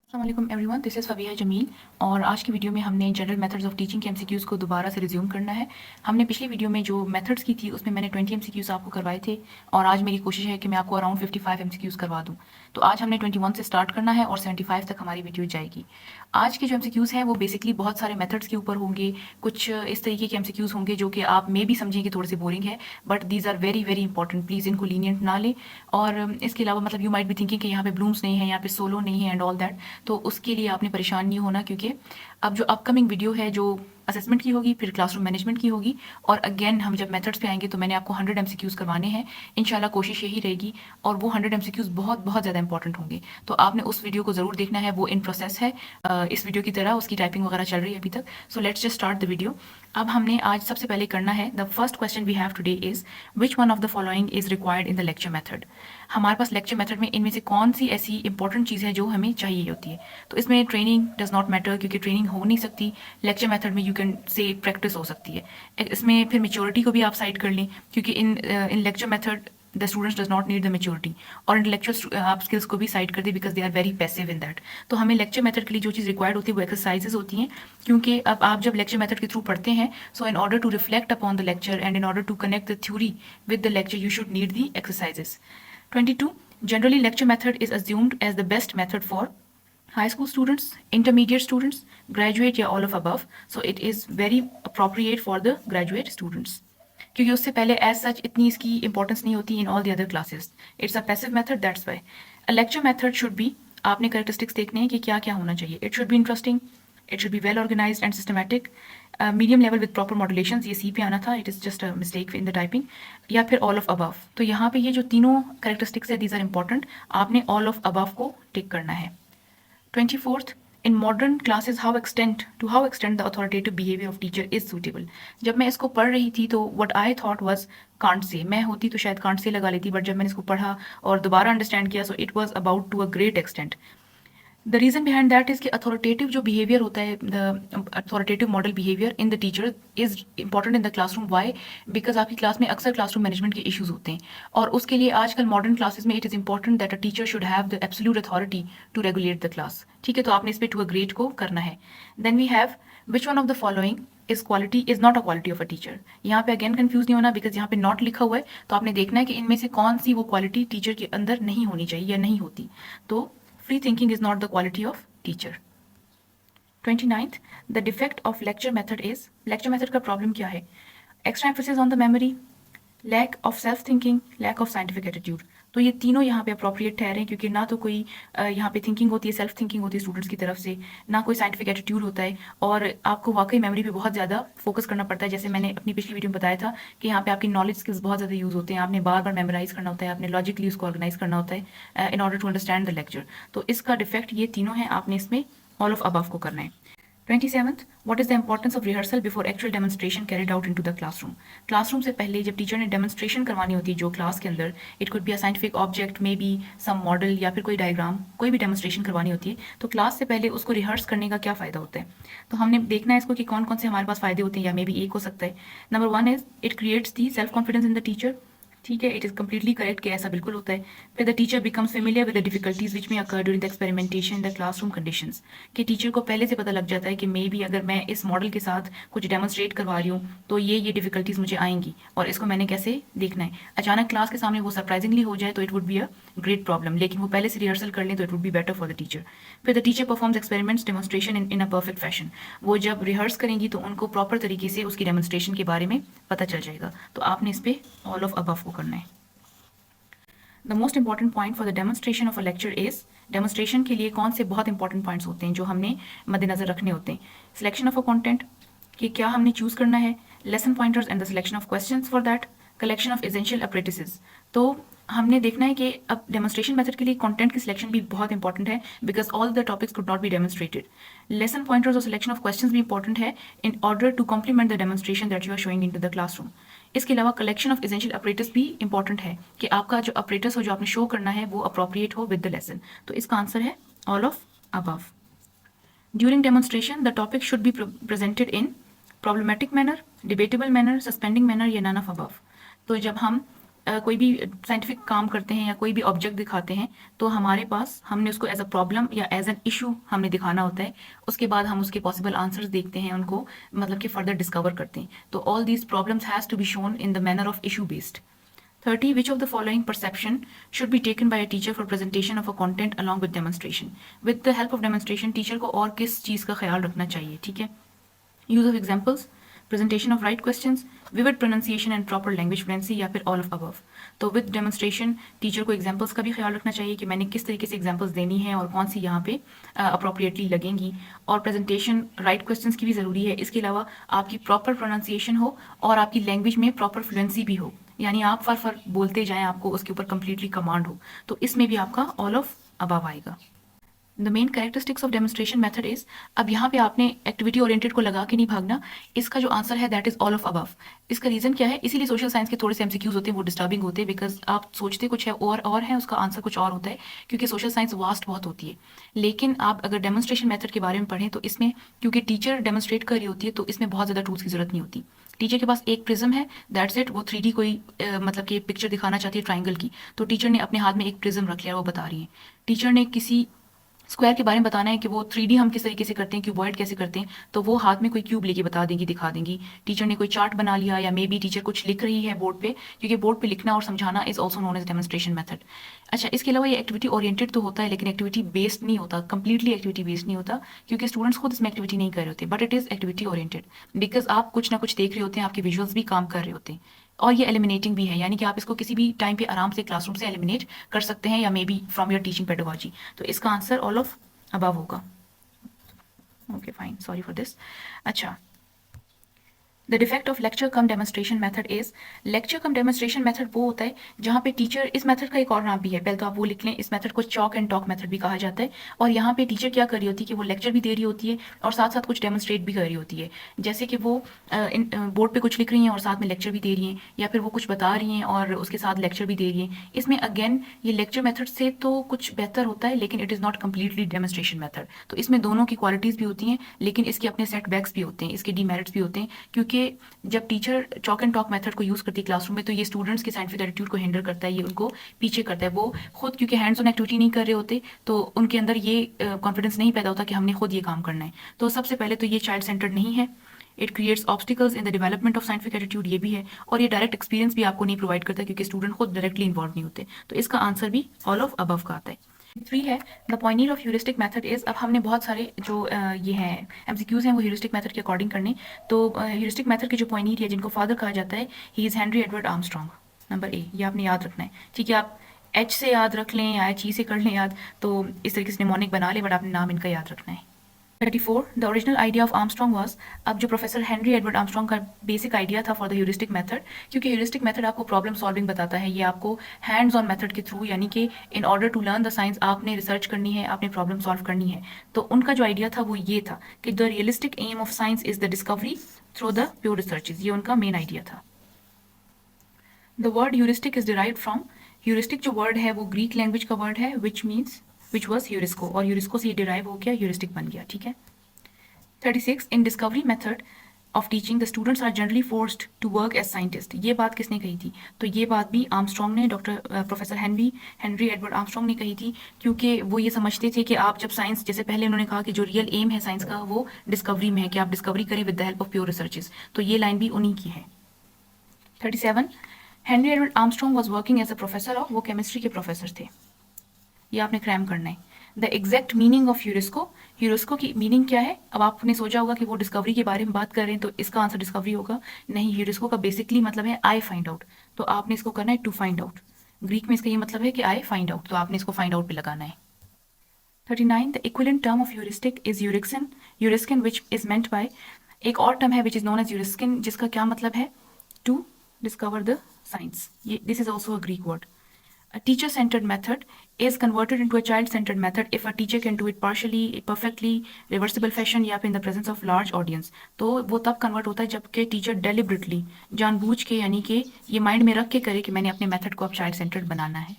अस्सलाम everyone, this is Fabiha Jameel. और आज की वीडियो में हमने जनरल मेथड्स ऑफ टीचिंग के एमसीक्यूज़ को दोबारा से रिज्यूम करना है। हमने पिछली वीडियो में जो मेथड्स की थी उसमें मैंने 20 एमसीक्यूज़ आपको करवाए थे और आज मेरी कोशिश है कि मैं आपको अराउंड 55 एमसीक्यूज़ करवा दूँ। तो आज हमने 21 से स्टार्ट करना है और 75 तक हमारी वीडियो जाएगी। आज के जो एमसीक्यूज़ हैं वो बेसिकली बहुत सारे मेथड्स के ऊपर होंगे। कुछ इस तरीके के एमसीक्यूज़ होंगे जो कि आप मे भी समझें कि थोड़े से बोरिंग है, but these are very very important. Please इनको लीनियंट ना लें। और इसके अलावा मतलब यू माइट बी थिंकिंग कि यहाँ पे ब्लूम्स नहीं है, यहाँ पे सोलो नहीं है एंड ऑल दैट। तो उसके लिए आपने परेशान नहीं होना, क्योंकि अब जो अपकमिंग वीडियो है जो असेसमेंट की होगी, फिर क्लासरूम मैनेजमेंट की होगी, और अगेन हम जब मेथड्स पे आएंगे तो मैंने आपको 100 एमसीक्यूज़ करवाने हैं। इंशाल्लाह कोशिश यही रहेगी, और वो 100 एमसीक्यूज़ बहुत बहुत ज़्यादा इंपॉर्टेंट होंगे। तो आपने उस वीडियो को ज़रूर देखना है, वो इन प्रोसेस है। इस वीडियो की तरह उसकी टाइपिंग वगैरह चल रही है अभी तक। So let's just start the video. अब हमने आज सबसे पहले करना है, the first question we have today is which one of the following is required in the lecture method. हमारे पास लेक्चर मेथड में इनमें से कौन सी ऐसी इंपॉर्टेंट चीज़ है जो हमें चाहिए होती है। तो इसमें ट्रेनिंग डज नॉट मैटर, क्योंकि ट्रेनिंग हो नहीं सकती। लेक्चर मेथड में यू कैन से प्रैक्टिस हो सकती है। इसमें फिर मेच्योरिटी को भी आप साइड कर लें, क्योंकि in lecture method the students does not need the maturity. और इंटेलेक्चुअल आप स्किल्स को भी साइड कर दें, because they are very passive in that. तो हमें लेक्चर मेथड के लिए जो चीज़ रिक्वायर्ड होती है वो एक्सरसाइजेज होती हैं, क्योंकि अब आप जब लेक्चर मेथड के थ्रू पढ़ते हैं, so in order to reflect upon the lecture and in order to connect the theory with the lecture you should need the exercises. 22. Generally, lecture method is assumed as the best method for high school students, intermediate students, graduate या all of above. So it is very appropriate for the graduate students. क्योंकि उससे पहले as such इतनी इसकी importance नहीं होती in all the other classes. It's a passive method, that's why. A lecture method should be, आपने characteristics देखने हैं कि क्या क्या होना चाहिए। It should be interesting, it should be well organised and systematic, medium level with proper modulations. ये C पे आना था, it is just a mistake in the typing. या फिर ऑल ऑफ अबव। तो यहाँ पे ये जो तीनों करेक्टरिस्टिक्स है, दीज आर इंपॉर्टेंट। आपने ऑल ऑफ अबव को टिक करना है। 24th, in modern classes how extend the authoritative behavior of teacher is suitable। जब मैं इसको पढ़ रही थी तो what I thought was can't say। मैं होती तो शायद can't say लगा लेती, बट जब मैंने इसको पढ़ा और दोबारा अंडरस्टैंड किया, so it was about to a great extent। The reason behind that is कि अथॉरिटेटिव जो बिहेवियर होता है, the authoritative model behaviour in the teacher is important in the classroom. Why? Because आपकी क्लास में अक्सर classroom management के issues होते हैं, और उसके लिए आजकल मॉडर्न क्लासेस में it is important that a teacher should have the absolute authority to regulate the class. ठीक है, तो आपने इस पर टू अ ग्रेड को करना है। Then we have which one of the following is quality is not a quality of a teacher. यहाँ पे अगेन कंफ्यूज नहीं होना, बिकॉज यहाँ पे नॉट लिखा हुआ है, तो आपने देखना है कि इनमें से कौन सी वो क्वालिटी टीचर के अंदर नहीं होनी चाहिए या नहीं होती। तो free thinking is not the quality of teacher। 29th, the defect of lecture method is, lecture method का problem क्या है? Extra emphasis on the memory, lack of self thinking, lack of scientific attitude। तो ये तीनों यहाँ पे appropriate ठहरे, क्योंकि ना तो कोई यहाँ पे थिंकिंग होती है, सेल्फ थिंकिंग होती है स्टूडेंट्स की तरफ से, ना कोई साइंटिफिक एटीट्यूड होता है, और आपको वाकई मेमोरी पे बहुत ज़्यादा फोकस करना पड़ता है। जैसे मैंने अपनी पिछली वीडियो में बताया था कि यहाँ पे आपकी नॉलेज स्किल्स बहुत ज़्यादा यूज़ होते हैं। आपने बार बार मेमोराइज करना होता है, आपने लॉजिकली उसको ऑर्गेनाइज करना होता है in order to understand the lecture. तो इसका डिफेक्ट ये तीनों हैं, आपने इसमें ऑल ऑफ अबव को करना है। 27th, what is the importance of rehearsal before actual demonstration carried out into the classroom। Classroom से पहले जब टीचर ने डेमोन्स्ट्रेशन करवानी होती है जो क्लास के अंदर, it could be a scientific object, maybe some model या फिर कोई डायग्राम, कोई भी डेमोन्स्ट्रेशन करवानी होती है, तो क्लास से पहले उसको रिहर्स करने का क्या फ़ायदा होता है। तो हमने देखना है इसको कि कौन कौन से हमारे पास फ़ायदे होते हैं, या मे बी एक हो सकता है। Number 1 is it creates the self confidence in the teacher. ठीक है, इट इज़ कम्प्लीटली करेक्ट कि ऐसा बिल्कुल होता है। फिर the teacher becomes familiar with the difficulties which may occur during the experimentation in the classroom conditions. कि teacher को पहले से पता लग जाता है कि मे बी अगर मैं इस मॉडल के साथ कुछ डेमोन्स्ट्रेट करवा रही हूँ तो ये डिफिकल्टीज मुझे आएंगी, और इसको मैंने कैसे देखना है। अचानक क्लास के सामने वो सरप्राइजिंगली हो जाए तो it would be a great problem, लेकिन वो पहले से रिहर्सल कर लें तो it would be better for the teacher. फिर the teacher performs experiments demonstration in a perfect fashion. वो जब रिहर्स करेंगी तो उनको प्रॉपर तरीके से उसकी डेमोन्स्ट्रेशन के बारे में पता चल जाएगा। तो आपने इस पर ऑल ऑफ अबव को करना है। The most important point for the demonstration of a lecture is, demonstration के लिए कौन से बहुत इंपॉर्टेंट पॉइंट्स होते हैं जो हमने मद्देनजर रखने होते हैं। सिलेक्शन ऑफ अ कंटेंट, कि क्या हमने चूज करना है, lesson pointers and the selection of questions for that, collection of essential apprentices. तो हमने देखना है कि अब डेमोन्स्ट्रेशन मेथड के लिए कंटेंट की सिलेक्शन भी बहुत इंपॉर्टेंट है, because all the topics could not be demonstrated. Lesson pointers और सिलेक्शन ऑफ क्वेश्चंस भी इंपॉर्टेंट है in order to complement the demonstration that you are showing in to the classroom. इसके अलावा collection of essential apparatus भी important है, कि आपका जो अपरेटस हो जो आपने शो करना है वो अप्रोप्रिएट हो विद द लेसन। तो इसका आंसर है all of above. During demonstration the topic should be presented in problematic manner, debatable manner, suspending manner, या नन ऑफ अबव। तो जब हम कोई भी साइंटिफिक काम करते हैं या कोई भी ऑब्जेक्ट दिखाते हैं तो हमारे पास हमने उसको एज अ प्रॉब्लम या एज एन इशू हमने दिखाना होता है। उसके बाद हम उसके पॉसिबल आंसर्स देखते हैं, उनको मतलब कि फर्दर डिस्कवर करते हैं। तो all these problems has to be shown in the manner of issue based. 30. Which of the following perception should be taken by a teacher for presentation of a content along with demonstration? With the help of demonstration, teacher को और किस चीज़ का ख्याल रखना चाहिए, ठीक है? Use of examples, presentation of right questions, vivid pronunciation and proper language fluency, या फिर all of above। तो with demonstration टीचर को examples का भी ख्याल रखना चाहिए कि मैंने किस तरीके से examples देनी है और कौन सी यहाँ पे appropriately लगेंगी। और presentation right questions की भी ज़रूरी है। इसके अलावा आपकी proper pronunciation हो और आपकी language में proper fluency भी हो, यानी आप फर बोलते जाएं, आपको उसके ऊपर कंप्लीटली कमांड हो। तो इसमें भी आपका ऑल ऑफ अबव आएगा। The main characteristics of demonstration method is, अब यहाँ पे आपने एक्टिविटी ओरिएंटेड को लगा के नहीं भागना। इसका जो आंसर है that is all of above. इसका रीजन क्या है? इसीलिए सोशल साइंस के थोड़े से एमसीक्यूज होते हैं वो डिस्टर्बिंग होते हैं, बिकॉज आप सोचते कुछ है और है, उसका आंसर कुछ और होता है, क्योंकि सोशल साइंस वास्ट बहुत होती है। लेकिन आप अगर डेमोन्स्ट्रेशन मेथड के बारे में पढ़ें तो इसमें क्योंकि टीचर डेमोन्स्ट्रेट कर रही होती है तो इसमें बहुत ज़्यादा टूल्स की जरूरत नहीं होती। टीचर के पास एक प्रिज्म है, दैट्स इट। वो 3D कोई मतलब कि पिक्चर दिखाना चाहती है ट्राइंगल की, तो टीचर ने अपने हाथ में एक प्रिज्म रख लिया, वो बता रही है। टीचर ने किसी स्क्वायर के बारे में बताना है कि वो 3D हम किस तरीके से करते हैं, क्यूबॉइड कैसे करते हैं, तो वो हाथ में कोई क्यूब लेके बता देंगी, दिखा देंगी। टीचर ने कोई चार्ट बना लिया या मे बी टीचर कुछ लिख रही है बोर्ड पे, क्योंकि बोर्ड पे लिखना और समझाना is also known as demonstration method. अच्छा, इसके अलावा ये एक्टिविटी ओरिएंटेड तो होता है लेकिन एक्टिविटी बेस्ड नहीं होता, कंप्लीटली एक्टिविटी बेस्ड नहीं होता, क्योंकि स्टूडेंट्स खुद इसमें एक्टिविटी नहीं कर रहे होते, but it is activity oriented because आप कुछ ना कुछ देख रहे होते हैं, आपके विजुअल्स भी काम कर रहे होते हैं। और ये एलिमिनेटिंग भी है, यानी कि आप इसको किसी भी टाइम पे आराम से क्लासरूम से एलिमिनेट कर सकते हैं या maybe from your teaching pedagogy. तो इसका आंसर ऑल ऑफ अबव होगा। Okay fine, sorry for this. अच्छा, the defect of lecture cum demonstration method is, lecture cum demonstration method वो होता है जहाँ पे टीचर, इस मेथड का एक और नाम भी है, पहले तो आप वो लिख लें, इस मेथड को चॉक एंड टॉक मेथड भी कहा जाता है। और यहाँ पे टीचर क्या कर रही होती है कि वो लेक्चर भी दे रही होती है और साथ साथ कुछ डेमोन्स्ट्रेट भी कर रही होती है। जैसे कि वो बोर्ड पे कुछ लिख रही हैं और साथ में लेक्चर भी दे रही हैं, या फिर वो कुछ बता रही हैं और उसके साथ लेक्चर भी दे रही हैं। इसमें अगेन ये लेक्चर मेथड से तो कुछ बेहतर होता है, लेकिन it is not completely demonstration method. तो इसमें दोनों की क्वालिटीज़ भी होती हैं, लेकिन इसके अपने सेटबैक्स भी होते हैं, इसके डीमेरिट्स भी होते हैं। क्योंकि जब teacher chalk and talk method को यूज़ करती है क्लासरूम में, तो ये स्टूडेंट्स के साइंटिफिक एटीट्यूड को हिंडर करता है, ये उनको पीछे करता है। वो खुद क्योंकि हैंड्स ऑन एक्टिविटी नहीं कर रहे होते, तो उनके अंदर ये कॉन्फिडेंस नहीं पैदा होता कि हमने खुद ये काम करना है। तो सबसे पहले तो ये चाइल्ड सेंटर्ड नहीं है, it creates obstacles in the development of scientific attitude, ये भी है। और ये डायरेक्ट एक्सपीरियंस भी आपको नहीं प्रोवाइड करता, क्योंकि स्टूडेंट खुद डायरेक्टली इन्वॉल्व नहीं होते। तो इसका आंसर भी ऑल ऑफ अबव का आता है। 3 है, the point of heuristic method is, अब हमने बहुत सारे जो ये हैं एमसीक्यूज हैं वो ह्यूरिस्टिक मेथड के अकॉर्डिंग करने। तो ह्यूरिस्टिक मेथड के जो पॉइंट है, जिनको फादर कहा जाता है, he is Henry Edward Armstrong. Number A, ये आपने याद रखना है, ठीक है। आप एच से याद रख लें या एच ई से कर लें याद, तो इस तरीके से निमोनिक बना लें, बट आपने नाम इनका याद रखना है। 34, the original idea of Armstrong was, अब जो प्रोफेसर हेनरी एडवर्ड आर्मस्ट्रॉन्ग का बेसिक आइडिया था फॉर द ह्यूरिस्टिक मेथड, क्योंकि ह्यूरिस्टिक मेथड आपको प्रॉब्लम सॉल्विंग बताता है, ये आपको हैंड्स ऑन मेथड के थ्रू, यानी कि in order to learn the science आपने रिसर्च करनी है, आपने प्रॉब्लम सॉल्व करनी है। तो उनका जो आइडिया था वो ये था कि the realistic aim of science is the discovery through the pure researches, ये उनका मेन आइडिया था। The word heuristic is derived from, heuristic जो वर्ड है वो ग्रीक लैंग्वेज का वर्ड है, विच वॉज ह्यूरिस्को, और ह्यूरिस्को से ये डिराइव हो गया, ह्यूरिस्टिक बन गया, ठीक है। 36, in discovery method of teaching the students are generally forced to work as scientist, ये बात किसने कही थी? तो ये बात भी आर्मस्ट्रॉन्ग ने, प्रोफेसर हेनरी एडवर्ड आर्मस्ट्रॉन्ग ने कही थी, क्योंकि वो ये समझते थे कि आप जब साइंस, जैसे पहले उन्होंने कहा कि जो रियल एम है साइंस का वो डिस्कवरी में है, कि आप डिस्कवरी करें with the help of pure researches, तो ये लाइन भी उन्हीं की है। 37, Henry Edward Armstrong was working as a professor of, वो केमिस्ट्री के प्रोफेसर थे, ये आपने क्रैम करना है। The exact meaning of heurisko, heurisko की मीनिंग क्या है? अब आपने सोचा होगा कि वो डिस्कवरी के बारे में बात कर रहे हैं, तो इसका आंसर डिस्कवरी होगा। नहीं, ह्यूरिस्को का बेसिकली मतलब है आई फाइंड आउट, तो आपने इसको करना है टू फाइंड आउट। ग्रीक में इसका ये मतलब है कि आई फाइंड आउट, तो आपने इसको फाइंड आउट पे लगाना है। 39, the equivalent term of heuristic is यूरिक्सिन, यूरिस्किन विच इज मेंट बाय, एक और टर्म है विच इज नोन एज यूरिस्किन, जिसका क्या मतलब है? टू डिस्कवर द साइंस, ये this is also a Greek word. A teacher-centered method is converted into a child-centered method if a teacher can do it partially, perfectly, reversible fashion या फिर in the presence of large audience। तो वो तब convert होता है जबकि teacher deliberately, जानबूझ के, यानी कि ये माइंड में रख के करे कि मैंने अपने मेथड को अब child-centered बनाना है।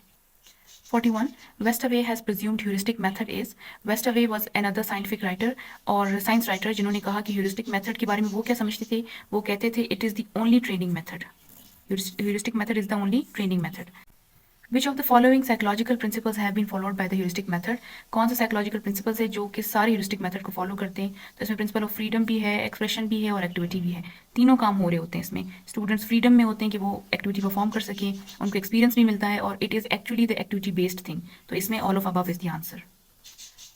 41, Westerwey has presumed heuristic method is, Westerwey was another scientific writer और साइंस राइटर, जिन्होंने कहा कि heuristic method के बारे में वो क्या समझते थे? वो कहते थे it is the only training method, heuristic method is the only training method. Which of the following psychological principles have been followed by the heuristic method? कौन से psychological principles है जो कि सारे heuristic method को follow करते हैं? तो इसमें principle of freedom भी है, expression भी है और activity भी है. तीनों काम हो रहे होते हैं इसमें. Students freedom में होते हैं कि वो activity perform कर सकें, उनको experience भी मिलता है और it is actually the activity based thing. तो इसमें all of above is the answer.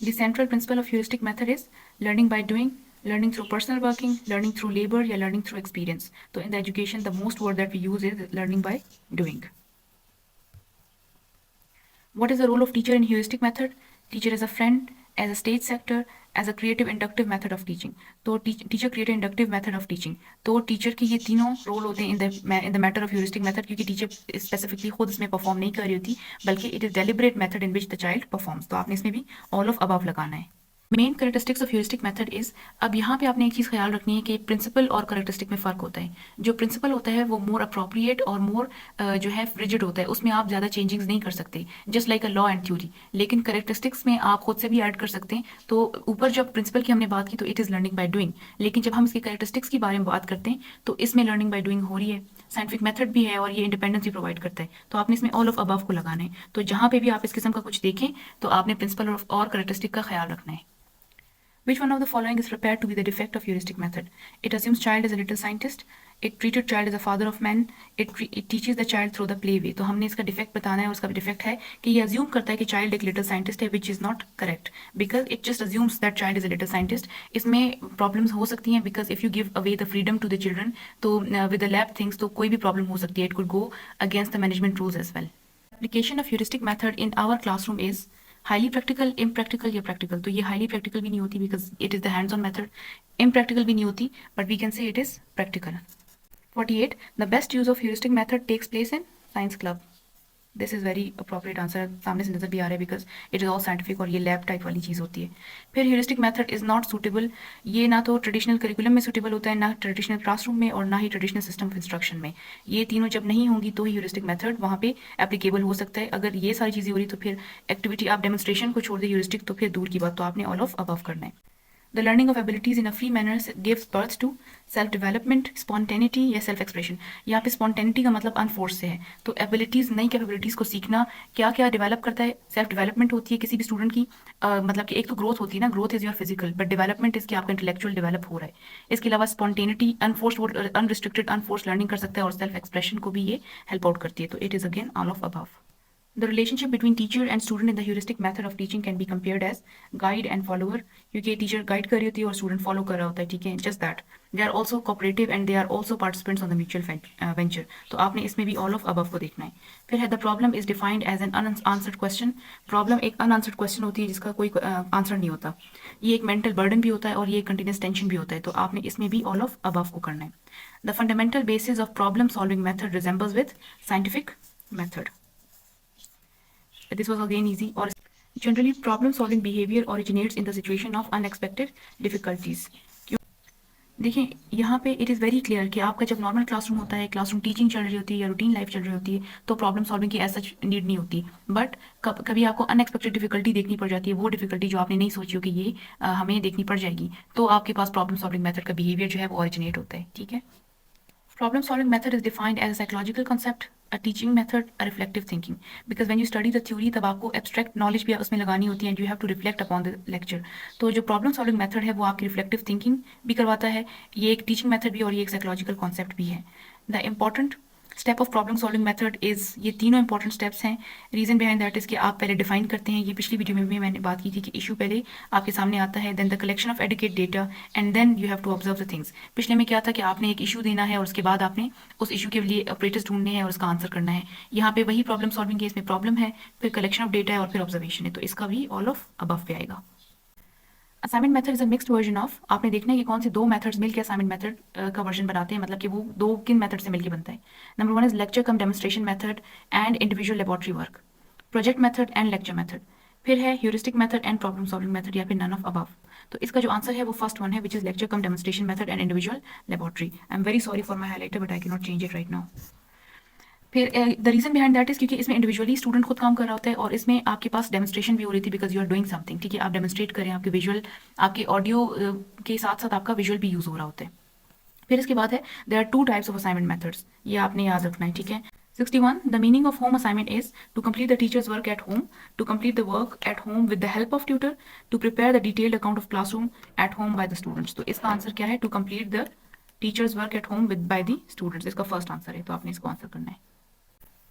The central principle of heuristic method is learning by doing, learning through personal working, learning through labor या learning through experience. तो in the education the most word that we use is learning by doing. What is the role of teacher in heuristic method? Teacher as a friend, as a stage sector, as a creative inductive method of teaching. तो teacher creative inductive method of teaching. तो teacher के ये तीनों role होते हैं in the matter of heuristic method क्योंकि teacher specifically खुद इसमें perform नहीं कर रही होती बल्कि it is deliberate method in which the child performs. तो आपने इसमें भी all of above लगाना है. Main characteristics of heuristic method is, अब यहाँ पे आपने एक चीज़ ख्याल रखनी है कि प्रिंसिपल और करेक्टरिस्टिक में फ़र्क होता है. जो प्रिंसिपल होता है वो मोर अप्रोप्रिएट और मोर जो है रिजिड होता है, उसमें आप ज़्यादा चेंजिंग्स नहीं कर सकते, just like a law and theory. लेकिन करेक्टरिस्टिक्स में आप खुद से भी ऐड कर सकते हैं. तो ऊपर जब प्रिंसिपल की हमने बात की तो it is learning by doing, लेकिन जब हम इसके करेक्टरिस्टिक्स के बारे में बात करते हैं तो इसमें लर्निंग बाय डूइंग हो रही है. साइंटिफिक मेथड भी है और ये इंडिपेंडेंस भी प्रोवाइड करता है. तो आपने इसमें ऑल ऑफ अबव को लगाना है. तो जहाँ पे भी आप इस किस्म का कुछ देखें तो आपने प्रिंसिपल और करेक्टरिस्टिक का ख्याल रखना है. Which one of the following is prepared to be the defect of heuristic method? It assumes child as a little scientist. It treated child as a father of men. It teaches the child through the play way. तो हमने इसका defect बताना है और उसका defect है कि ये अज्यूम करता है कि चाइल्ड एक लिटिल साइंटिस्ट है, which is not correct because it just assumes that child is a little scientist. इसमें प्रॉब्लम्स हो सकती हैं because if you give away the freedom to the children, तो with the lab things तो कोई भी problem हो सकती है. It could go against the management rules as well. Application of heuristic method in our classroom is highly practical, impractical या practical. तो ये हाईली प्रैक्टिकल भी नहीं होती because it is the hands on method. Impractical भी नहीं होती but we can say it is practical. 48. The best use of heuristic method takes place in science club. This is very appropriate answer, सामने से नजर भी आ रहा है because it is all scientific और ये लैब टाइप वाली चीज़ होती है. फिर heuristic method is not suitable. ये ना तो ट्रेडिशनल करिकुलम में सूटेबल होता है, ना ट्रेडिशनल क्लासरूम में और ना ही ट्रेडिशनल सिस्टम ऑफ इंस्ट्रक्शन में. ये तीनों जब नहीं होंगी तो ही ह्यूरिस्टिक मेथड वहाँ पे एप्लीकेबल हो सकता है. अगर ये सारी चीज़ें हो रही तो फिर एक्टिविटी आप डेमोन्स्ट्रेशन को छोड़ दे ह्यूरिस्टिक तो फिर दूर की बात. तो आपने ऑल ऑफ अबव करना है. The learning of abilities in a free manner gives birth to self-development, spontaneity या self-expression. यहाँ पे spontaneity का मतलब unforced से है. तो abilities, नई capabilities को सीखना क्या क्या डेवलप करता है. सेल्फ डेवलपमेंट होती है किसी भी स्टूडेंट की, मतलब कि एक तो ग्रोथ होती है ना, growth is your physical, but development इसके आपका इंटेलेक्चुअल डेवलप हो रहा है. इसके अलावा spontaneity, unforced, unrestricted unforced learning कर सकता है और सेल्फ एक्सप्रेशन को भी ये हेल्प आउट करती है. तो it is again all of above. The relationship between teacher and student in the heuristic method of teaching can be compared as guide and follower. क्योंकि टीचर गाइड कर रही होती है और स्टूडेंट फॉलो कर रहा होता है. ठीक है, just that they are also cooperative and they are also participants on the mutual venture. तो आपने इसमें भी ऑल ऑफ अबव को देखना है. फिर है the problem is defined as an unanswered question. Problem एक अनआंसर्ड क्वेश्चन होती है जिसका कोई आंसर नहीं होता. ये एक मेंटल बर्डन भी होता है और ये एक कंटिन्यूस टेंशन भी होता है. तो आपने इसमें भी ऑल ऑफ अबव को करना है. The fundamental basis of problem solving method resembles with scientific method. This was again easy. Or generally problem solving behavior originates in the situation of unexpected difficulties. देखिए यहाँ पे इट इज़ वेरी क्लियर कि आपका जब normal classroom होता है, classroom teaching चल रही होती है या रूटीन लाइफ चल रही होती है तो प्रॉब्लम सॉल्विंग की ऐसा नीड नहीं होती. बट कभी आपको अनएक्सपेक्टेड डिफिकल्टी देखनी पड़ जाती है, वो डिफिकल्टी जो आपने नहीं सोची हो कि ये हमें देखनी पड़ जाएगी, तो आपके पास प्रॉब्लम सॉल्विंग मेथड का बिहेवियर जो है वो ओरिजिनेट होता है. ठीक है. Problem solving method is defined as a psychological concept, a teaching method, a reflective thinking. Because when you study the theory तब आपको abstract knowledge भी उसमें लगानी होती है and you have to reflect upon the lecture. तो जो problem solving method है वो आपकी reflective thinking भी करवाता है. ये एक teaching method भी और ये एक psychological concept भी है. The important step of problem solving method is, ये तीनों इंपॉर्टेंट स्टेप्स हैं. रीजन बिहाइंड दैट इज़ कि आप पहले डिफाइन करते हैं. ये पिछली वीडियो में भी मैंने बात की थी कि इशू पहले आपके सामने आता है, then the collection of adequate data and then you have to observe the things. पिछले में क्या था कि आपने एक इशू देना है और उसके बाद आपने उस इशू के लिए ऑपरेटर्स ढूंढने हैं और उसका आंसर करना है. यहाँ पे वही प्रॉब्लम सॉल्विंग केस में प्रॉब्लम है, फिर कलेक्शन ऑफ डेटा है और फिर ऑब्जर्वेशन है. तो इसका भी ऑल ऑफ अबव पे आएगा. Assignment method is a mixed version of, आपने देखना है कि कौन से दो मेथड्स मिलकर असाइनमेंट मेथड का वर्जन बनाते हैं, मतलब कि वो दो किन मेथड से मिलकर बनता है. Number 1 is lecture cum demonstration method and individual laboratory work. Project method and lecture method. फिर है heuristic method and problem solving method या फिर नन ऑफ अबव. तो इसका जो आंसर है वो फर्स्ट वन है which is lecture cum demonstration method and individual laboratory. I am very sorry for my highlighter but I can not change it right now. फिर the reason behind that is क्योंकि इसमें individually student खुद काम कर रहा होता है और इसमें आपके पास डेमोन्स्ट्रेशन भी हो रही थी because you are doing something. ठीक है, आप डेमोन्स्ट्रेट करें, आपके विजुअल, आपके ऑडियो के साथ साथ आपका विजुअल भी यूज़ हो रहा होता है. फिर इसके बाद है there are 2 types of assignment methods, ये आपने याद रखना है, ठीक है। 61 the meaning of home assignment is to complete the teacher's work at home, to complete the work at home with the help of tutor, to prepare the detailed account of classroom at home by the students. तो इसका answer क्या है? To complete the teacher's work at home with by the students, इसका first answer है, तो आपने इसको answer करना है।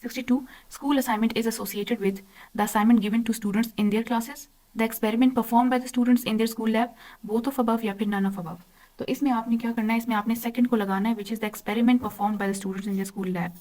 62 school assignment is associated with the assignment given to students in their classes, the experiment performed by the students in their school lab, both of above या फिर none of above। तो इसमें आपने क्या करना है, इसमें आपने सेकंड को लगाना है, which is the experiment perform by the students in the school lab.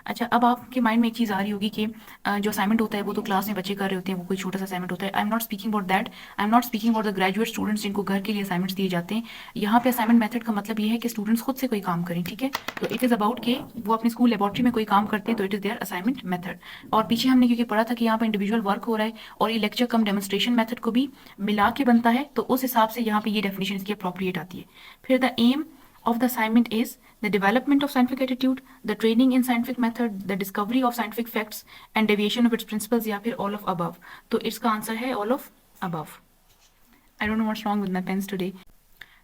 अच्छा, अब आपके माइंड में एक चीज़ आ रही होगी कि जो असाइनमेंट होता है वो तो क्लास में बच्चे कर रहे होते हैं, वो कोई छोटा सा असाइनमेंट होता है। I am not speaking about that, I am not speaking about the graduate students जिनको घर के लिए असाइनमेंट्स दिए जाते हैं। यहाँ पे असाइनमेंट मेथड का मतलब ये है कि स्टूडेंट्स खुद से कोई काम करें, ठीक है। तो इट इज़ अबाउट कि वो अपनी स्कूल लेबॉर्ट्री में कोई काम करते हैं, तो it is their assignment method. और पीछे हमने क्योंकि पढ़ा था कि यहाँ पर इंडिविजुअल वर्क हो रहा है और ये लेक्चर कम डेमोन्स्ट्रेशन मेथड को भी मिला के बनता है, तो उस हिसाब से यहाँ पे ये डेफिनेशन इसकी अप्रोप्रिएट आती है। फिर the aim of the assignment is the development of scientific attitude, the training in scientific method, the discovery of scientific facts and deviation of its principles, या फिर all of above। तो इसका answer है all of above। I don't know what's wrong with my pens today।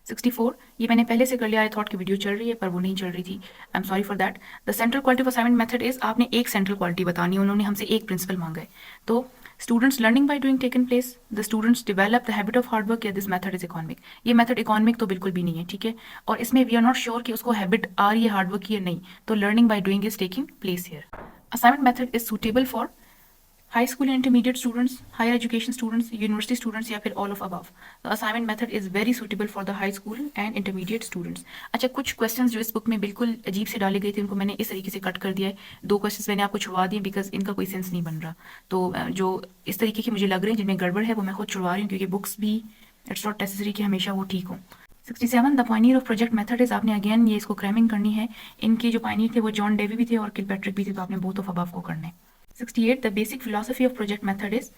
64 ये मैंने पहले से कर लिया, आई थॉट की वीडियो चल रही है पर वो नहीं चल रही थी, I am sorry for that. The central quality of assignment method is, आपने एक सेंट्रल क्वालिटी बतानी है, उन्होंने हमसे एक प्रिंसिपल मांगा है। तो students learning by doing taken place, the students develop the habit of hard work, या दिस मेथड इज इकोनॉमिक। ये मेथड इकोनॉमिक तो बिल्कुल भी नहीं है, ठीक है। और इसमें वी आर नॉट श्योर कि उसको हैबिट आ रही है हार्ड वर्क की या नहीं, तो learning by doing is taking place here. Assignment method is suitable for high school and intermediate students, higher education students, university students, या फिर all of above. The assignment method is very suitable for the high school and intermediate students. अच्छा, कुछ questions जो इस book में बिल्कुल अजीब से डाले गए थे उनको मैंने इस तरीके से कट कर दिया है। 2 क्वेश्चंस मैंने आपको छुड़वा दिए बिकॉज इनका कोई सेंस नहीं बन रहा। तो जो इस तरीके के मुझे लग रहे हैं जिनमें गड़बड़ है वो मैं खुद छुड़वा रही हूँ, क्योंकि बुक्स भी इट्स नॉट नेसेसरी कि हमेशा वो ठीक हो। 67 the Pioneer of project method is, आपने अगेन ये इसको क्रैमिंग करनी है। इनके जो पायनियर थे वो जॉन डेवी भी थे और किलपैट्रिक भी थे, तो आपने बोथ ऑफ अबव को करना है। 68 the basic philosophy of project method is,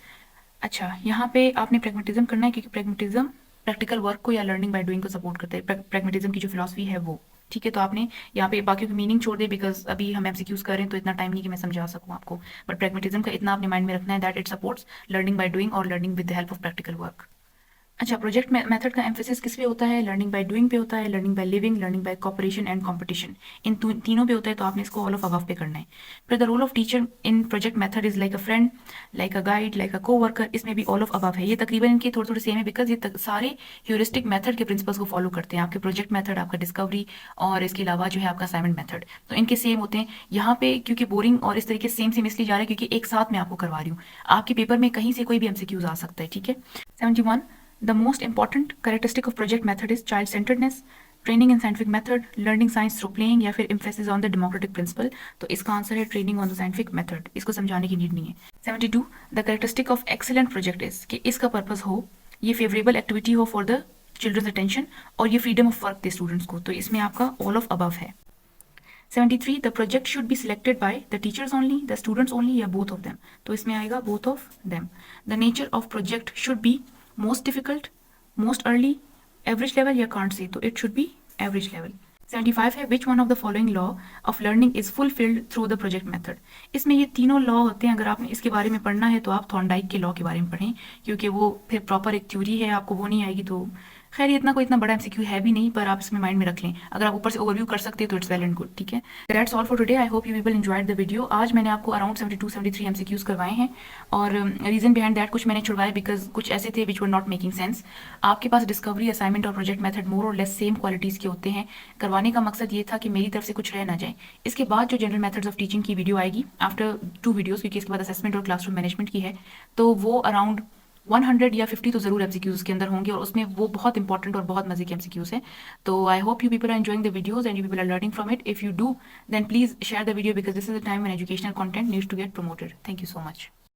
अच्छा यहाँ पे आपने प्रैग्मेटिज्म करना है, क्योंकि प्रैग्मेटिज्म प्रैक्टिकल वर्क को या लर्निंग बाय डूइंग को सपोर्ट करता है। प्रैग्मेटिज्म की जो फिलोसफी है वो, ठीक है। तो आपने यहाँ पे बाकी की मीनिंग छोड़ दे, बिकॉज अभी हम एमसीक्यूज कर रहे हैं तो इतना टाइम नहीं कि मैं समझा सकूँ आपको, बट प्रैग्मेटिज्म का इतना आपने माइंड में रखना है that it supports learning by doing और learning with the help of practical work. अच्छा, प्रोजेक्ट मेथड का एम्फेसिस किस पे होता है? लर्निंग बाय डूइंग पे होता है, learning by living, learning by cooperation and competition, इन तीनों पे होता है, तो आपने इसको ऑल ऑफ अबव पे करना है। फिर the role of teacher in project method is like a friend, like a guide, like a coworker, इसमें भी ऑल ऑफ अबव है। ये तकरीबन इनके थोड़े थोड़े सेम है बिकॉज ये सारे ह्यूरिस्टिक मेथड के प्रिंसिपल्स को फॉलो करते हैं, आपके प्रोजेक्ट मेथड, आपका डिस्कवरी और इसके अलावा जो है आपका असाइनमेंट मेथड, तो इनके सेम होते हैं। यहाँ पे क्योंकि बोरिंग और इस तरीके से सेम इसलिए जा रहा है क्योंकि एक साथ मैं आपको करवा रही हूँ, आपके पेपर में कहीं से कोई भी एमसीक्यूज आ सकता है, ठीक है। 71 The most important characteristic of project method is child-centeredness, training in scientific method, learning science through playing, या फिर emphasis on the democratic principle। तो इसका आंसर है training on the scientific method, इसको समझाने की नीड नहीं है। 72 The characteristic of excellent project is, कि इसका पर्पस हो, ये फेवरेबल एक्टिविटी हो for the children's attention, और ये freedom of work they students को, तो इसमें आपका all of above है। 73 The project should be selected by the teachers only, the students only, या both of them, तो इसमें आएगा both of them। The nature of project should be most difficult, most early, average level, या can't say, तो it should be average level। 75 है which one of the following law of learning is fulfilled through the project method। इसमें ये तीनों law होते हैं, अगर आपने इसके बारे में पढ़ना है तो आप थॉर्नडाइक के लॉ के बारे में पढ़ें, क्योंकि वो फिर प्रॉपर एक थ्योरी है, आपको वो नहीं आएगी। तो खैर ये इतना कोई इतना बड़ा एमसीक्यू है भी नहीं, पर आप इसमें माइंड में रख लें, अगर आप ऊपर से ओवरव्यू कर सकते हैं तो इट्स वेल एंड गुड, ठीक है। That's all for today, I hope you people enjoyed the video. आज मैंने आपको अराउंड 72-73 एमसीक्यूज करवाए हैं, और रीजन बिहाइंड दैट कुछ मैंने छुड़वाए बिकॉज कुछ ऐसे थे विच वर नॉट मेकिंग सेंस। आपके पास डिस्कवरी, असाइनमेंट और प्रोजेक्ट मेथड मोर और लेस सेम क्वालिटीज़ के होते हैं। करवाने का मकसद ये था कि मेरी तरफ से कुछ रह ना जाए। इसके बाद जो जनरल मेथड्स ऑफ टीचिंग की वीडियो आएगी आफ्टर 2 वीडियोज़, क्योंकि इसके बाद असेसमेंट और क्लासरूम मैनेजमेंट की है, तो वो अराउंड 100 या 50 तो जरूर एमसीक्यूज के अंदर होंगे, और उसमें वो बहुत इंपॉर्टेंट और बहुत मजे के एमसीक्यूज हैं। तो I hope you people are enjoying the videos and you people are learning from it. If you do then please share the video because this is the time when educational content needs to get promoted. Thank you so much.